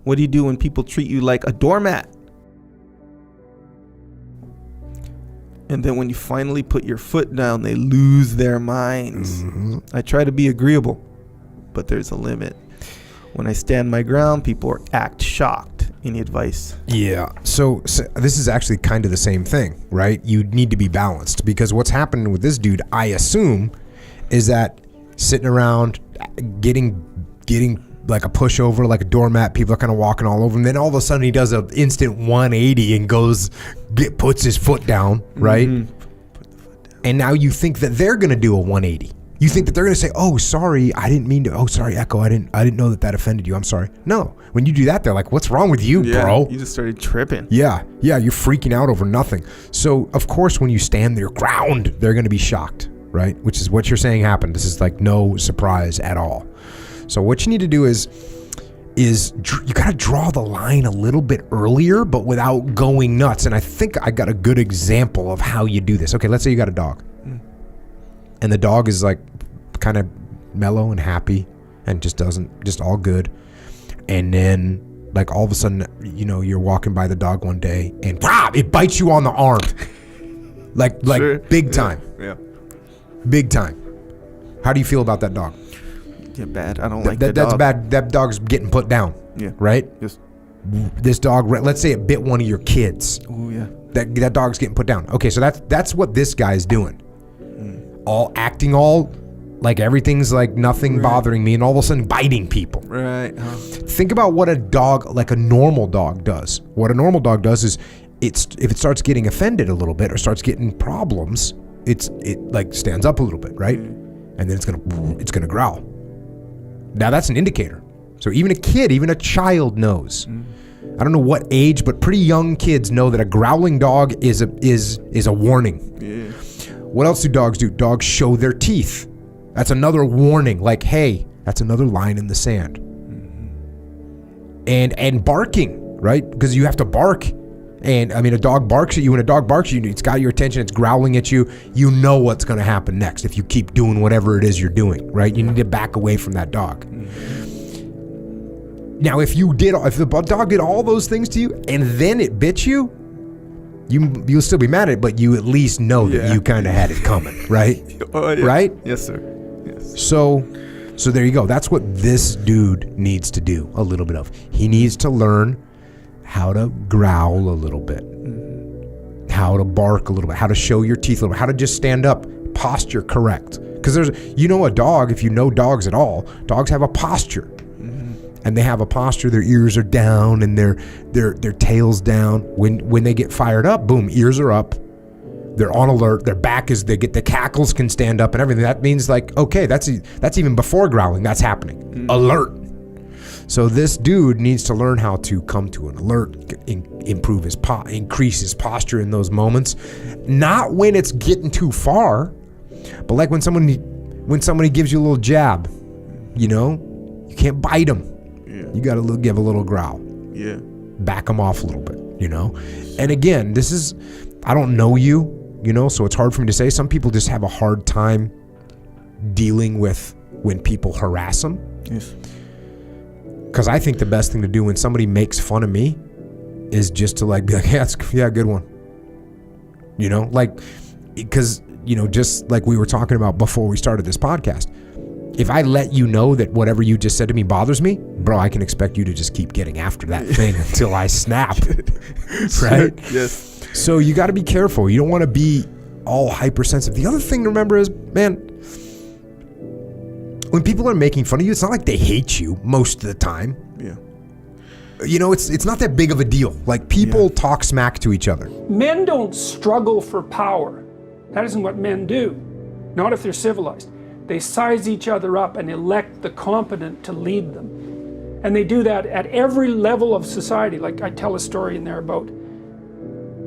What do you do when people treat you like a doormat? And then when you finally put your foot down, they lose their minds. Mm-hmm. I try to be agreeable, but there's a limit. When I stand my ground, people act shocked. Any advice? Yeah. So this is actually kind of the same thing, right? You need to be balanced, because what's happening with this dude, I assume, is that sitting around getting like a pushover, like a doormat, people are kind of walking all over him. Then all of a sudden he does an instant 180 and puts his foot down, right? Mm-hmm. Put the foot down. And now you think that they're going to do a 180. You think that they're going to say, "Oh, sorry, I didn't mean to. Oh, sorry, Echo, I didn't know that offended you. I'm sorry." No, when you do that, they're like, "What's wrong with you, bro?" You just started tripping. Yeah, you're freaking out over nothing. So of course, when you stand your ground, they're going to be shocked, right? Which is what you're saying happened. This is like no surprise at all. So what you need to do is you got to draw the line a little bit earlier, but without going nuts. And I think I got a good example of how you do this. Okay, let's say you got a dog. And the dog is like kind of mellow and happy and just all good. And then like all of a sudden, you're walking by the dog one day and it bites you on the arm. like Sure. Big time. Yeah. Big time. How do you feel about that dog? Yeah, bad. I don't like that That's dog. bad. That dog's getting put down. Yeah. Right? Just. This dog, let's say it bit one of your kids. Oh yeah. That dog's getting put down. Okay, so that's what this guy's doing. Acting like everything's like nothing bothering me, and all of a sudden biting people. Right. Think about what a dog, like a normal dog, does. What a normal dog does is, if it starts getting offended a little bit or starts getting problems, it like stands up a little bit, right? And then it's gonna growl. Now that's an indicator. So even a kid, even a child knows. I don't know what age, but pretty young kids know that a growling dog is a warning. Yeah. What else do dogs do? Dogs show their teeth. That's another warning. Like, hey, that's another line in the sand. And barking, right? Because you have to bark. And I mean, a dog barks at you, and a dog barks at you, it's got your attention, it's growling at you. You know what's going to happen next if you keep doing whatever it is you're doing, right? You need to back away from that dog. Now, if the dog did all those things to you and then it bit you, you'll still be mad at it, but you at least know that you kind of had it coming, right? Oh, yeah. Right? Yes, sir. Yes. So there you go. That's what this dude needs to do a little bit of. He needs to learn how to growl a little bit, how to bark a little bit, how to show your teeth a little bit, how to just stand up, posture correct. Because a dog, if you know dogs at all, dogs have a posture. And they have a posture, their ears are down and their tail's down. When they get fired up, boom, ears are up. They're on alert. Their back the cackles can stand up and everything. That means like, okay, that's even before growling, that's happening. Alert. So this dude needs to learn how to come to an alert, increase his posture in those moments. Not when it's getting too far, but like when somebody gives you a little jab, you can't bite them. You got to give a little growl. Yeah. Back them off a little bit, And again, I don't know you, so it's hard for me to say. Some people just have a hard time dealing with when people harass them. Yes. Because I think the best thing to do when somebody makes fun of me is just to like be like, yeah, good one. Because, just like we were talking about before we started this podcast, if I let you know that whatever you just said to me bothers me, bro, I can expect you to just keep getting after that thing until I snap, right? Yes. So you got to be careful. You don't want to be all hypersensitive. The other thing to remember is, man, when people are making fun of you, it's not like they hate you most of the time. Yeah. It's not that big of a deal. Like people talk smack to each other. Men don't struggle for power. That isn't what men do. Not if they're civilized. They size each other up and elect the competent to lead them. And they do that at every level of society. Like I tell a story in there about,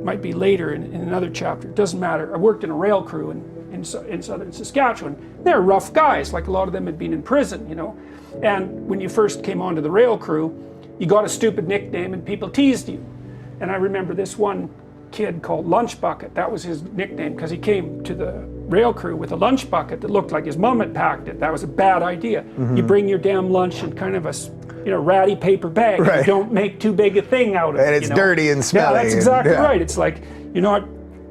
might be later in another chapter, it doesn't matter. I worked in a rail crew in southern Saskatchewan. They're rough guys, like a lot of them had been in prison, And when you first came onto the rail crew, you got a stupid nickname and people teased you. And I remember this one kid called Lunch Bucket. That was his nickname because he came to the rail crew with a lunch bucket that looked like his mom had packed it. That was a bad idea. You bring your damn lunch in kind of a ratty paper bag. Right. And don't make too big a thing out of it. And it's dirty and smelly. Yeah, that's exactly right. It's like you're not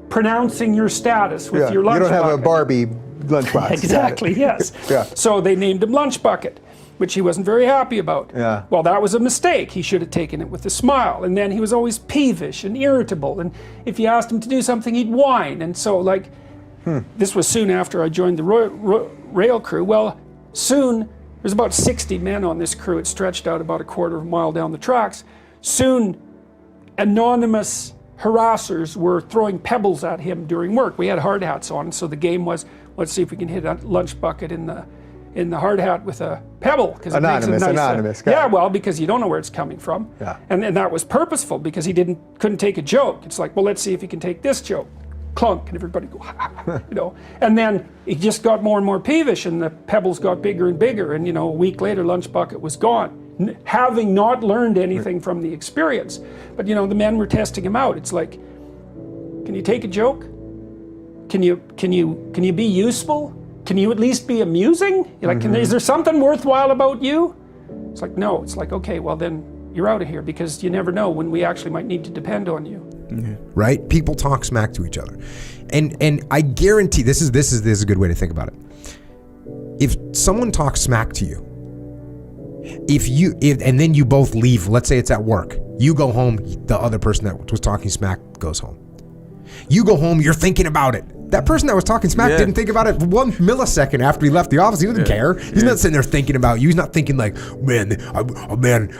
pronouncing your status with your lunch bucket. You don't have a Barbie lunchbox. Exactly, yes. Yeah. So they named him Lunch Bucket, which he wasn't very happy about. Yeah. Well, that was a mistake. He should have taken it with a smile. And then he was always peevish and irritable. And if you asked him to do something, he'd whine. And so, like, this was soon after I joined the rail crew. Well, soon, there's about 60 men on this crew. It stretched out about a quarter of a mile down the tracks. Soon, anonymous harassers were throwing pebbles at him during work. We had hard hats on, so the game was, let's see if we can hit a lunch bucket in the hard hat with a pebble, because it makes a nice, anonymous. yeah, well, because you don't know where it's coming from. Yeah. And that was purposeful, because he couldn't take a joke. It's like, well, let's see if he can take this joke. Clunk, and everybody go, And then he just got more and more peevish, and the pebbles got bigger and bigger, and a week later, lunch bucket was gone, having not learned anything from the experience. But the men were testing him out. It's like, can you take a joke? Can you be useful? Can you at least be amusing? Like, is there something worthwhile about you? It's like, no. It's like, okay, well then you're out of here, because you never know when we actually might need to depend on you. Right? People talk smack to each other, and I guarantee this is a good way to think about it. If someone talks smack to you, and then you both leave, let's say it's at work, you go home, the other person that was talking smack goes home. You go home, you're thinking about it. That person that was talking smack didn't think about it 1 millisecond after he left the office. He doesn't care. He's not sitting there thinking about you. He's not thinking like, man,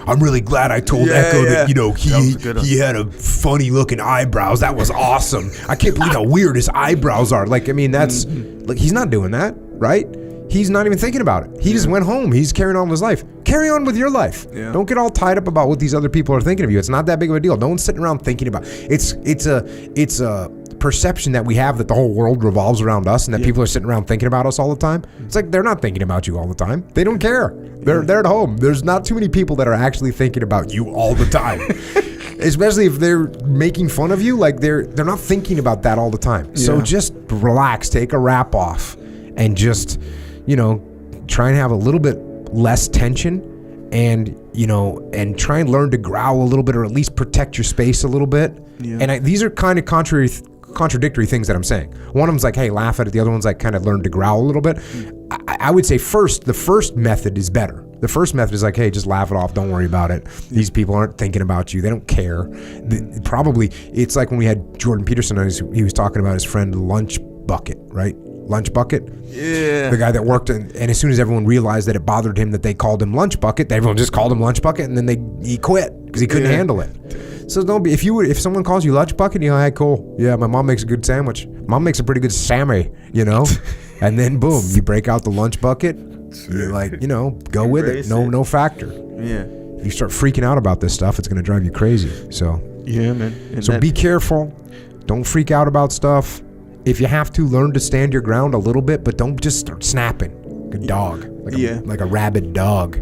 I'm really glad I told Echo that he had a funny looking eyebrows. That was awesome. I can't believe how weird his eyebrows are. Like, I mean, that's like, he's not doing that, right? He's not even thinking about it. He just went home. He's carrying on with his life. Carry on with your life. Yeah. Don't get all tied up about what these other people are thinking of you. It's not that big of a deal. No one's sitting around thinking about it. It's a perception that we have that the whole world revolves around us, and that people are sitting around thinking about us all the time. It's like, they're not thinking about you all the time. They don't care. They're at home. There's not too many people that are actually thinking about you all the time. Especially if they're making fun of you, like they're not thinking about that all the time. So just relax, take a wrap off, and just try and have a little bit less tension, and and try and learn to growl a little bit, or at least protect your space a little bit. And these are kind of contradictory things that I'm saying. One of them's like, hey, laugh at it. The other one's like, kind of learn to growl a little bit. I would say the first method is better. The first method is like, hey, just laugh it off. Don't worry about it. These people aren't thinking about you. They don't care. Probably, it's like when we had Jordan Peterson on, he was talking about his friend Lunch Bucket, right? Lunch Bucket. Yeah. The guy that worked, and as soon as everyone realized that it bothered him that they called him Lunch Bucket, everyone just called him Lunch Bucket, and then he quit because he couldn't handle it. So don't be, if someone calls you Lunch Bucket, hey, cool. Yeah, my mom makes a good sandwich. Mom makes a pretty good Sammy, and then boom, you break out the Lunch Bucket. You're like, go with it. No factor. Yeah. If you start freaking out about this stuff, it's going to drive you crazy. So yeah, man. And be careful. Don't freak out about stuff. If you have to, learn to stand your ground a little bit, but don't just start snapping like a dog, like a rabid dog.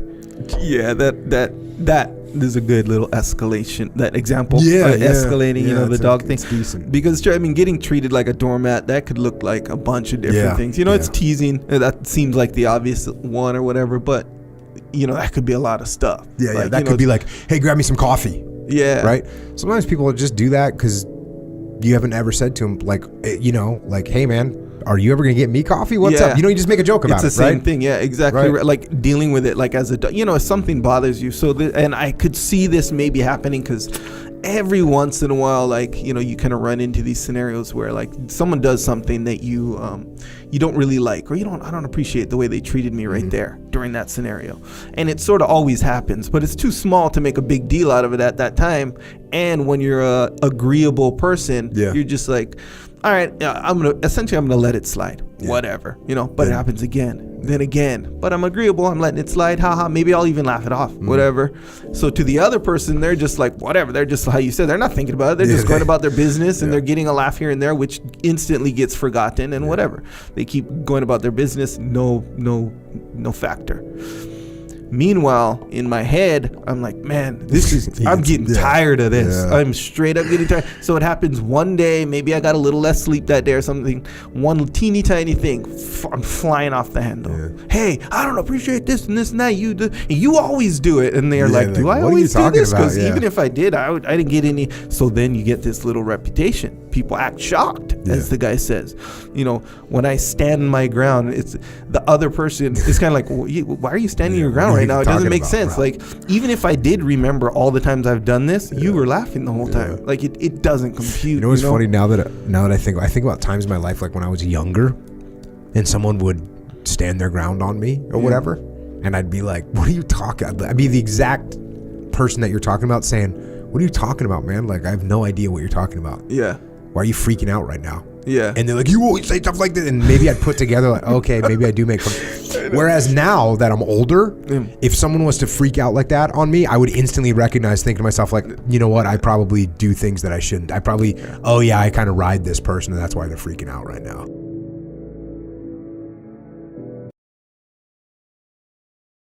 Yeah, that is a good little escalation. That example, escalating, the dog thing. It's decent. Because getting treated like a doormat, that could look like a bunch of different things. It's teasing. That seems like the obvious one or whatever, but that could be a lot of stuff. Yeah, that could be like, hey, grab me some coffee. Yeah, right. Sometimes people just do that because you haven't ever said to him, like, hey, man, are you ever going to get me coffee? What's up? You just make a joke about it, It's the same thing. Yeah, exactly. Right. Like dealing with it, like as a, if something bothers you. So, and I could see this maybe happening because every once in a while, like, you kind of run into these scenarios where like someone does something that you don't really like, or I don't appreciate the way they treated me right there during that scenario. And it sort of always happens, but it's too small to make a big deal out of it at that time. And when you're a agreeable person, you're just like, all right, I'm gonna let it slide, whatever, but it happens again, then again, but I'm agreeable, I'm letting it slide, haha, maybe I'll even laugh it off, whatever. So to the other person, they're just like, whatever, they're just, how you said, they're not thinking about it, they're just going about their business, and they're getting a laugh here and there, which instantly gets forgotten, and whatever, they keep going about their business, no factor. Meanwhile, in my head, I'm like, man, this is, I'm getting tired of this. Yeah. I'm straight up getting tired. So it happens one day, maybe I got a little less sleep that day or something. One teeny tiny thing, I'm flying off the handle. Yeah. Hey, I don't appreciate this and this and that. You always do it. And they're like, do I what are you always do talking this? Because about? Yeah. even if I did, I didn't get any. So then you get this little reputation. People act shocked, as the guy says. You know, when I stand my ground, it's the other person is kind of like, well, why are you standing your ground right now? It doesn't make sense. Like, even if I did remember all the times I've done this, you were laughing the whole time. Like, it doesn't compute. You know what's funny now that I think about times in my life, like when I was younger, and someone would stand their ground on me or whatever, and I'd be like, "What are you talking?" I'd be the exact person that you're talking about, saying, "What are you talking about, man? Like, I have no idea what you're talking about. Yeah. Why are you freaking out right now?" Yeah. And they're like, "You always say stuff like this," and maybe I'd put together like, okay, maybe I do make fun. Whereas now that I'm older, if someone was to freak out like that on me, I would instantly recognize, think to myself like, you know what, I probably do things that I shouldn't. I probably, I kind of ride this person, and that's why they're freaking out right now.